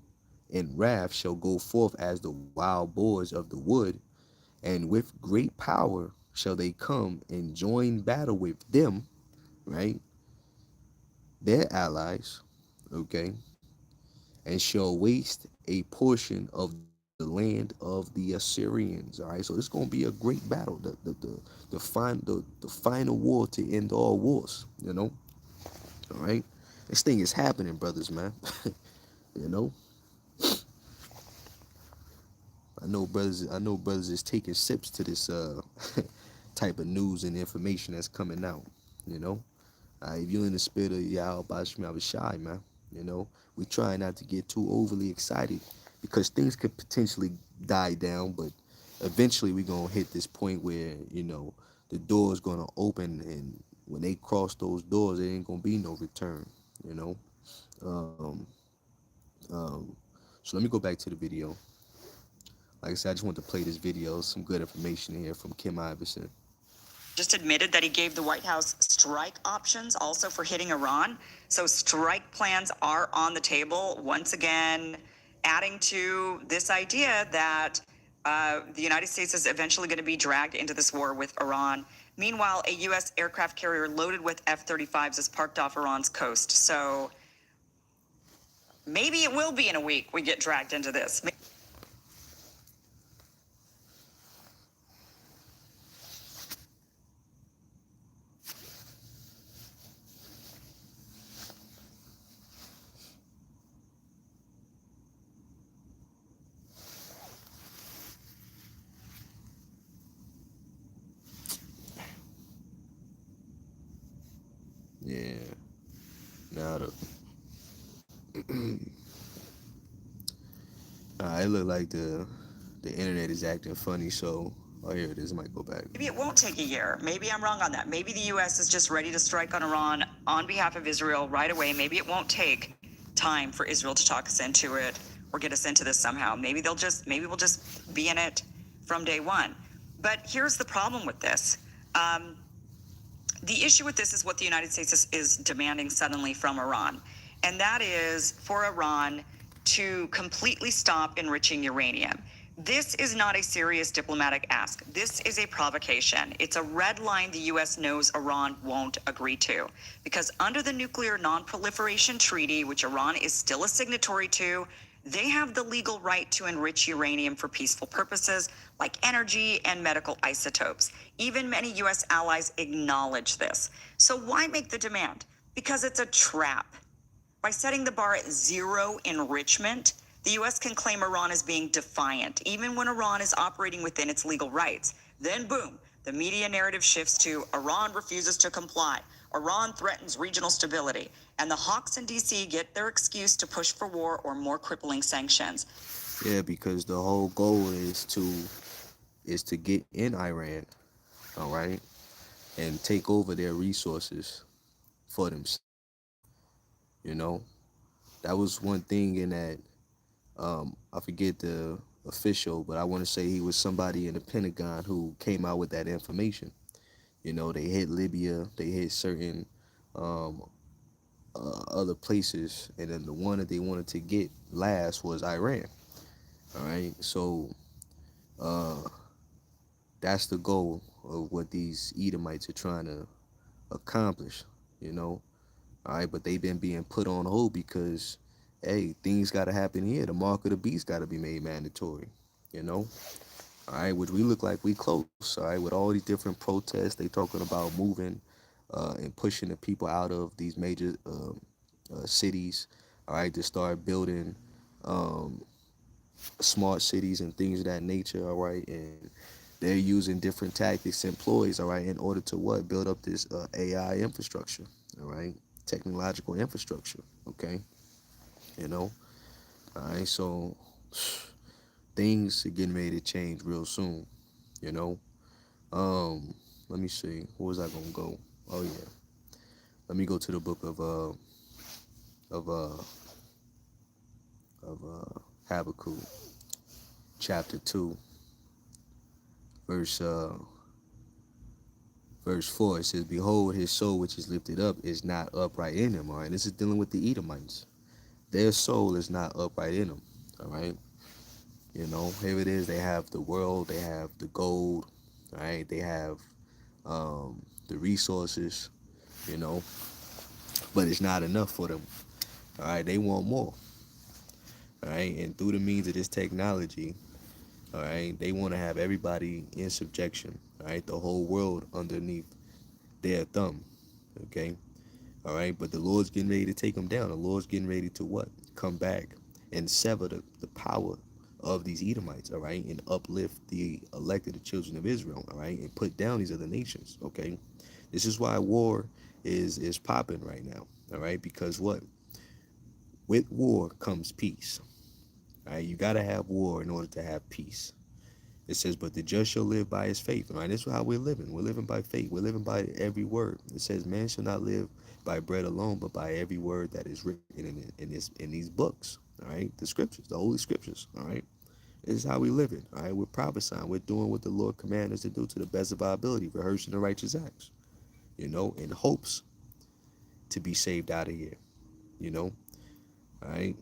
in wrath shall go forth as the wild boars of the wood, and with great power shall they come and join battle with them, right? Their allies, okay, and shall waste a portion of the land. land of the Assyrians. All right, so it's gonna be a great battle, the final war to end all wars. All right, this thing is happening, brothers, man. you know, I know brothers is taking sips to this type of news and information that's coming out. You know, if you're in the spirit of Yahweh Bashmi Abishai, man, we try not to get too overly excited because things could potentially die down, but eventually we're gonna hit this point where the door is gonna open, and when they cross those doors, there ain't gonna be no return. You know, um, um, so let me go back to the video. Like I said, I just want to play this video. Some good information here from Kim Iverson. Just admitted that he gave the White House strike options also for hitting Iran. So strike plans are on the table. Once again, adding to this idea that the United States is eventually going to be dragged into this war with Iran. Meanwhile, a U.S. aircraft carrier loaded with F-35s is parked off Iran's coast. So maybe it will be in a week we get dragged into this. Yeah. Now it look like the internet is acting funny, so here it is. It might go back. Maybe it won't take a year. Maybe I'm wrong on that. Maybe the U.S. is just ready to strike on Iran on behalf of Israel right away. Maybe it won't take time for Israel to talk us into it or get us into this somehow. Maybe we'll just be in it from day one. But here's the problem with this. The issue with this is what the United States is demanding suddenly from Iran. And that is for Iran to completely stop enriching uranium. This is not a serious diplomatic ask. This is a provocation. It's a red line the U.S. knows Iran won't agree to. Because under the Nuclear Non-Proliferation Treaty, which Iran is still a signatory to, they have the legal right to enrich uranium for peaceful purposes like energy and medical isotopes. Even many U.S. allies acknowledge this. So why make the demand? Because it's a trap. By setting the bar at zero enrichment, the U.S. can claim Iran as being defiant, even when Iran is operating within its legal rights. Then, boom, the media narrative shifts to Iran refuses to comply. Iran threatens regional stability. And the hawks in D.C. get their excuse to push for war or more crippling sanctions. Yeah, because the whole goal is to get in Iran, all right, and take over their resources for themselves. You know, that was one thing in that. I forget the official, but I want to say he was somebody in the Pentagon who came out with that information. They hit Libya, they hit certain um, other places, and then the one that they wanted to get last was Iran. All right, so uh, that's the goal of what these Edomites are trying to accomplish. You know, all right, but they've been being put on hold because, hey, things got to happen here. The mark of the beast got to be made mandatory. You know, all right, which we look like we close. All right, with all these different protests, they talking about moving and pushing the people out of these major cities. All right, to start building um, smart cities and things of that nature. All right, and they're using different tactics and ploys. All right, in order to what build up this AI infrastructure. All right, technological infrastructure. Okay, you know. All right, so things are getting ready to change real soon. You know. Let me see. Where was I gonna go? Oh yeah. Let me go to the book of uh Habakkuk, chapter 2, verse verse 4. It says, "Behold, his soul which is lifted up is not upright in him." All right, this is dealing with the Edomites. Their soul is not upright in them. All right. Here it is. They have the world. They have the gold. All right. They have the resources. You know, but it's not enough for them. All right. They want more. All right. And through the means of this technology, All right, they want to have everybody in subjection. All right, the whole world underneath their thumb. Okay, all right, but the Lord's getting ready to take them down. The Lord's getting ready to what? Come back and sever the power of these Edomites. All right, and uplift the elected the children of Israel. All right, and put down these other nations. Okay, this is why war is popping right now. All right, because what? With war comes peace. All right, you got to have war in order to have peace. It says, but the just shall live by his faith. All right, this is how we're living. We're living by faith. We're living by every word. It says, man shall not live by bread alone, but by every word that is written in these books. All right, the scriptures, the holy scriptures. All right, this is how we live it. All right, we're prophesying. We're doing what the Lord commanded us to do to the best of our ability, rehearsing the righteous acts. In hopes to be saved out of here. All right.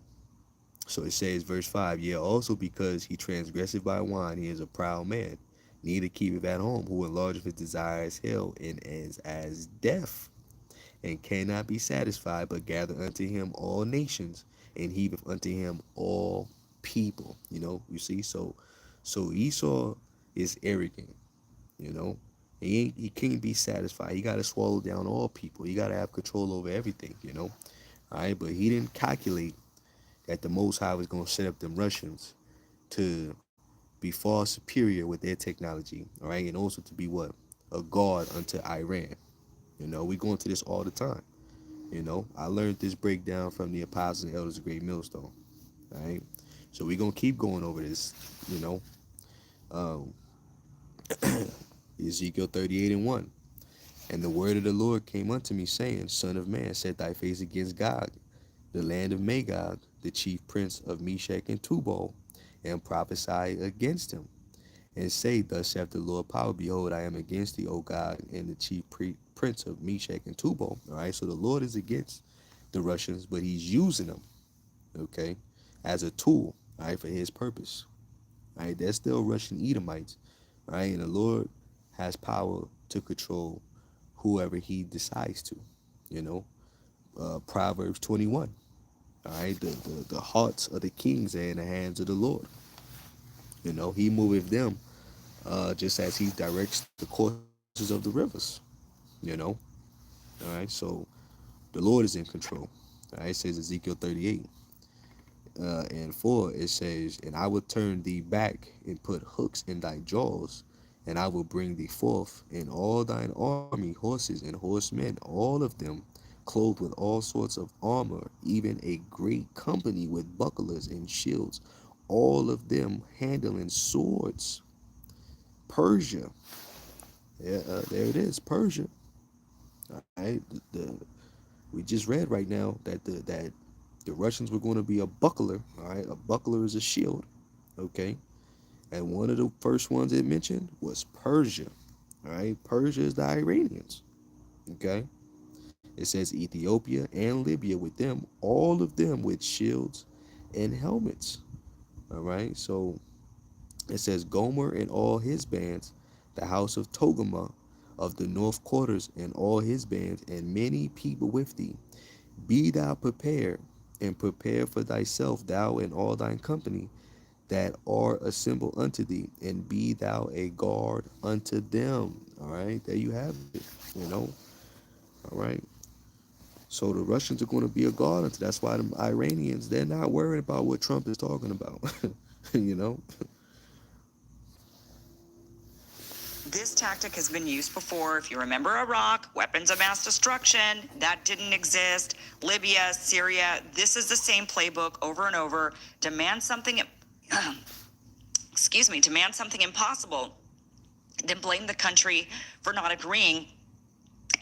So it says, verse 5, yeah, also because he transgresseth by wine, he is a proud man, neither keepeth at home, who enlargeth his desires hell, and is as deaf, and cannot be satisfied, but gather unto him all nations, and heaveth unto him all people. You see, so Esau is arrogant, you know. He can't be satisfied. He gotta swallow down all people. He gotta have control over everything. All right, but he didn't calculate that the Most High was going to set up them Russians to be far superior with their technology, all right, and also to be what? A guard unto Iran. We go into this all the time. I learned this breakdown from the apostles and elders of Great Millstone, all right? So we're going to keep going over this, um, Ezekiel 38:1. And the word of the Lord came unto me, saying, Son of man, set thy face against Gog, the land of Magog, the chief prince of Meshach and Tubal, and prophesy against him, and say, Thus saith the Lord power, behold, I am against thee, O God, and the chief prince of Meshach and Tubal. All right, so the Lord is against the Russians, but he's using them, okay, as a tool, all right, for his purpose. All right, they're still Russian Edomites, all right, and the Lord has power to control whoever he decides to, you know. Proverbs 21. All right, the hearts of the kings are in the hands of the Lord. He moveth them just as he directs the courses of the rivers. You know, all right. So the Lord is in control. All right, it says Ezekiel 38 and 4. It says, and I will turn thee back and put hooks in thy jaws, and I will bring thee forth in all thine army, horses and horsemen, all of them clothed with all sorts of armor, even a great company with bucklers and shields, all of them handling swords. Persia, yeah, there it is, Persia. All right, we just read right now that the Russians were going to be a buckler. All right, a buckler is a shield. Okay, and one of the first ones it mentioned was Persia. All right, Persia is the Iranians. Okay, it says Ethiopia and Libya with them, all of them with shields and helmets. All right, so it says Gomer and all his bands, the house of Togama of the north quarters and all his bands, and many people with thee. Be thou prepared, and prepare for thyself, thou and all thine company that are assembled unto thee, and be thou a guard unto them. All right, there you have it. All right. So the Russians are going to be a guard unto. That's why the Iranians, they're not worried about what Trump is talking about. you know. This tactic has been used before. If you remember Iraq, weapons of mass destruction, that didn't exist. Libya, Syria, this is the same playbook over and over. Demand something, demand something impossible, then blame the country for not agreeing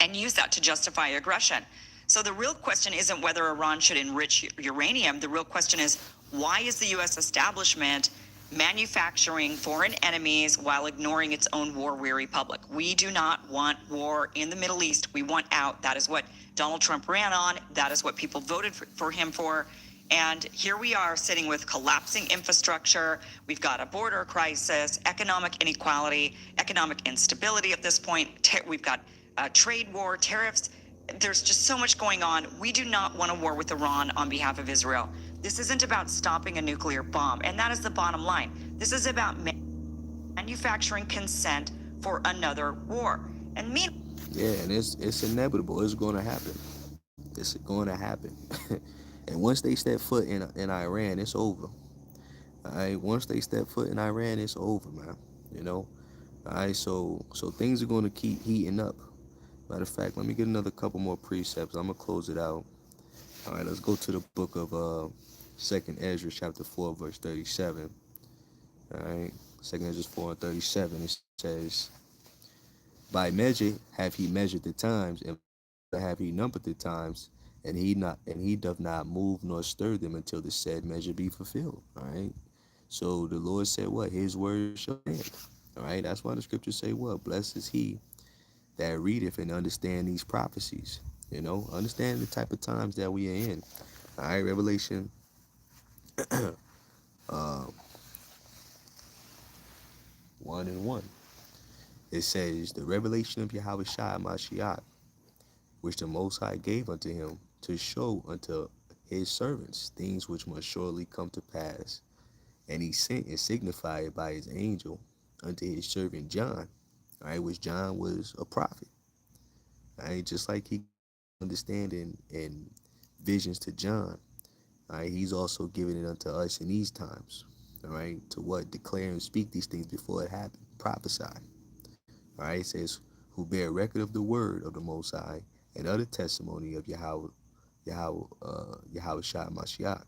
and use that to justify aggression. So the real question isn't whether Iran should enrich uranium. The real question is, why is the U.S. establishment manufacturing foreign enemies while ignoring its own war-weary public? We do not want war in the Middle East. We want out. That is what Donald Trump ran on. That is what people voted for him for. And here we are sitting with collapsing infrastructure. We've got a border crisis, economic inequality, economic instability at this point. We've got trade war, tariffs. There's just so much going on. We do not want a war with Iran on behalf of Israel. This isn't about stopping a nuclear bomb, and that is the bottom line. This is about manufacturing consent for another war. And meanwhile, Yeah, and it's inevitable. It's going to happen. It's going to happen. And once they step foot in Iran, it's over. All right. Once they step foot in Iran, it's over, man. You know. All right. So things are going to keep heating up. Matter of fact, let me get another couple more precepts. I'm gonna close it out. All right. Let's go to the book of Second Ezra, chapter 4, verse 37. All right. Second Ezra 4:37. It says, "By measure have he measured the times, and have he numbered the times, and he doth not move nor stir them until the said measure be fulfilled." All right. So the Lord said, "What? His word shall stand." All right. That's why the scriptures say, "What? Blessed is he that readeth and understand these prophecies." You know, understand the type of times that we are in. All right. Revelation, uh, 1:1. It says, "The revelation of Yahweh Shai Mashiach, which the Most High gave unto him to show unto his servants things which must surely come to pass. And he sent and signified it by his angel unto his servant John," all right, which John was a prophet, all right, just like he understanding and visions to John, all right, he's also giving it unto us in these times, all right, to what? Declare and speak these things before it happen, prophesy, all right, it says, "Who bear record of the word of the Most High and of the testimony of Yahweh Shai Mashiach,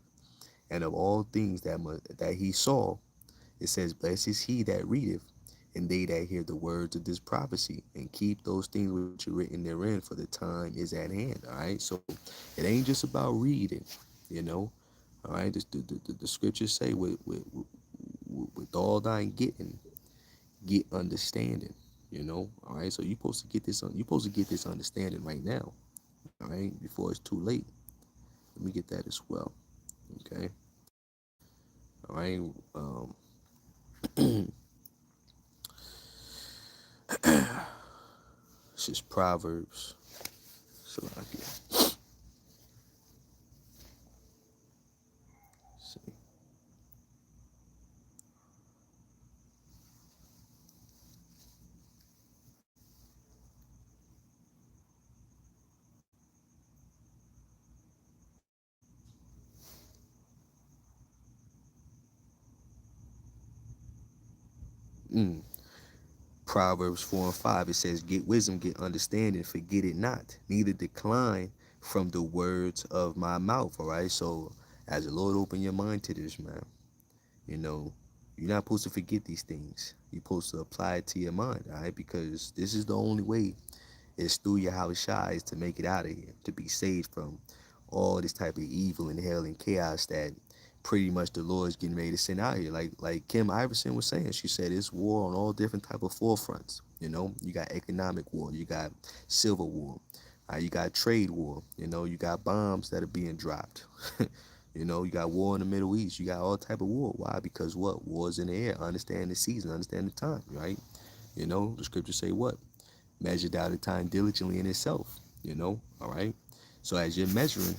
and of all things that he saw." It says, "Blessed is he that readeth, and they that hear the words of this prophecy, and keep those things which are written therein, for the time is at hand." All right, so it ain't just about reading, you know. All right, the scriptures say, with all thine getting, get understanding. You know, all right. So you supposed to get this understanding right now, all right, before it's too late. Let me get that as well. Okay, all right. This is Proverbs. Salakia. See. Mm. Proverbs 4:5. It says, "Get wisdom, get understanding, forget it not, neither decline from the words of my mouth." All right. So as the Lord open your mind to this, man, you know, you're not supposed to forget these things. You're supposed to apply it to your mind, all right? Because this is the only way, is through Yahweh Shai, is to make it out of here, to be saved from all this type of evil and hell and chaos that pretty much the Lord is getting ready to send out here. Like Kim Iverson was saying, she said it's war on all different type of forefronts. You know, you got economic war, you got civil war, you got trade war. You know, you got bombs that are being dropped. You know, you got war in the Middle East. You got all type of war. Why? Because what? War's in the air. Understand the season. Understand the time. Right? You know, the scriptures say what? Measured out the time diligently in itself. You know, all right. So as you're measuring,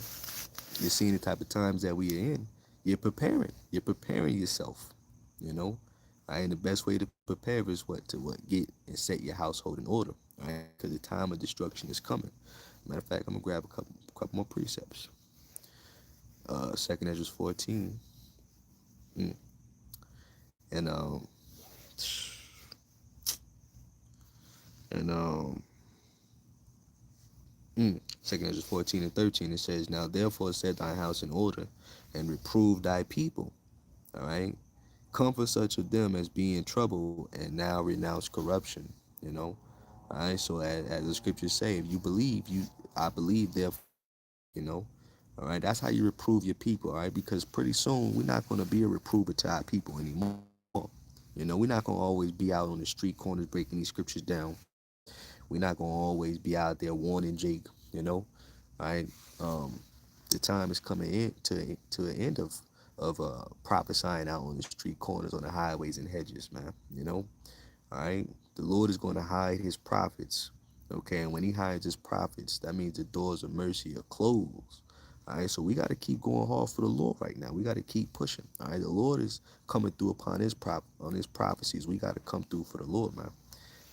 you're seeing the type of times that we are in. You're preparing. You're preparing yourself. You know, all right. And the best way to prepare is what? To what? Get and set your household in order. All right, because the time of destruction is coming. Matter of fact, I'm gonna grab a couple more precepts. Second Ezra 14. Mm. And and Second Ezra 14:13, it says, "Now therefore set thy house in order, and reprove thy people." All right, comfort such of them as be in trouble, and now renounce corruption. You know, all right. So as the scriptures say, if you believe, I believe, therefore. You know, all right. That's how you reprove your people. All right, because pretty soon we're not going to be a reprover to our people anymore. You know, we're not going to always be out on the street corners breaking these scriptures down. We're not gonna always be out there warning Jake, you know. All right. Um, the time is coming in to an end of prophesying out on the street corners, on the highways and hedges, man. You know. All right. The Lord is going to hide his prophets. Okay, and when he hides his prophets, that means the doors of mercy are closed. All right, so we got to keep going hard for the Lord right now. We got to keep pushing. All right, the Lord is coming through upon on his prophecies. We got to come through for the Lord, man.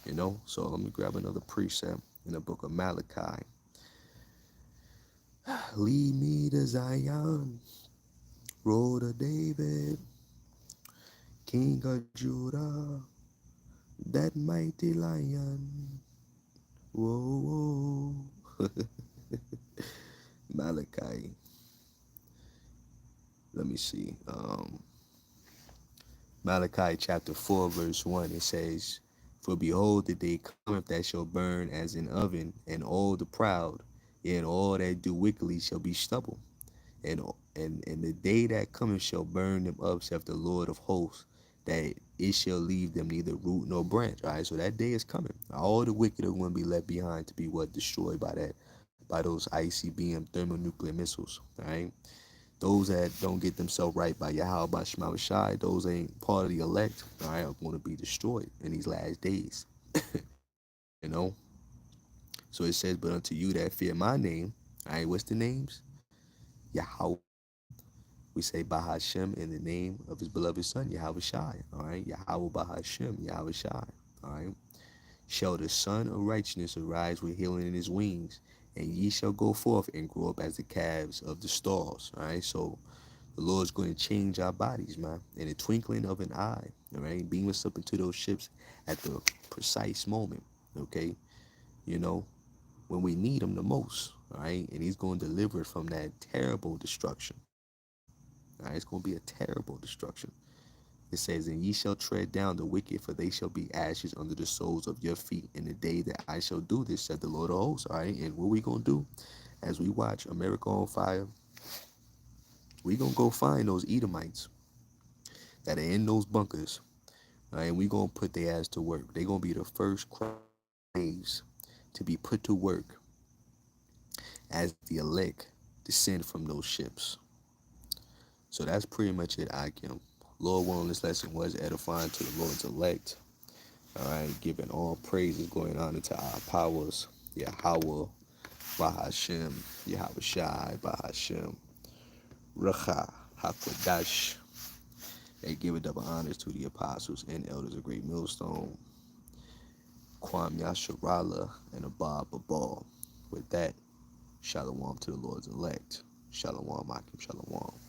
You know, so let me grab another precept in the book of Malachi. Lead me to Zion, road of David, King of Judah, that mighty lion. Whoa, whoa. Malachi. Let me see. Malachi chapter 4, verse 1, it says, For behold, the day cometh that shall burn as an oven, and all the proud, and all that do wickedly shall be stubble. And the day that cometh shall burn them up, saith the Lord of hosts, that it shall leave them neither root nor branch. All right, so that day is coming. All the wicked are going to be left behind to be what? Destroyed by those ICBM thermonuclear missiles. All right. Those that don't get themselves right by Yahweh Shema Shai, those ain't part of the elect, all right, are going to be destroyed in these last days. You know? So it says, but unto you that fear my name, all right, what's the names? Yahweh. We say Bahashem in the name of his beloved son, Yahweh Shai. All right, Yahweh Bahashem, Yahweh Shai. All right. Shall the son of righteousness arise with healing in his wings, and ye shall go forth and grow up as the calves of the stalls. All right. So the Lord's going to change our bodies, man, in a twinkling of an eye. All right. Beam us up into those ships at the precise moment. Okay. You know, when we need him the most. All right. And he's going to deliver us from that terrible destruction. All right, it's going to be a terrible destruction. It says, and ye shall tread down the wicked, for they shall be ashes under the soles of your feet in the day that I shall do this, said the Lord of hosts. All right, and what we going to do as we watch America on fire, we going to go find those Edomites that are in those bunkers. All right, and we going to put their ass to work. They're going to be the first slaves to be put to work as the elect descend from those ships. So that's pretty much it, Akim. Lord willing, this lesson was edifying to the Lord's elect. All right, giving all praises going on into our powers. Yahweh, Bahashem, Yahweh Shai, Bahashem, Racha, Hakwadash. They give it double honors to the apostles and elders of Great Millstone, Kwam Yasharala, and Abba Babal. With that, shalom to the Lord's elect. Shalom, Akim, shalom.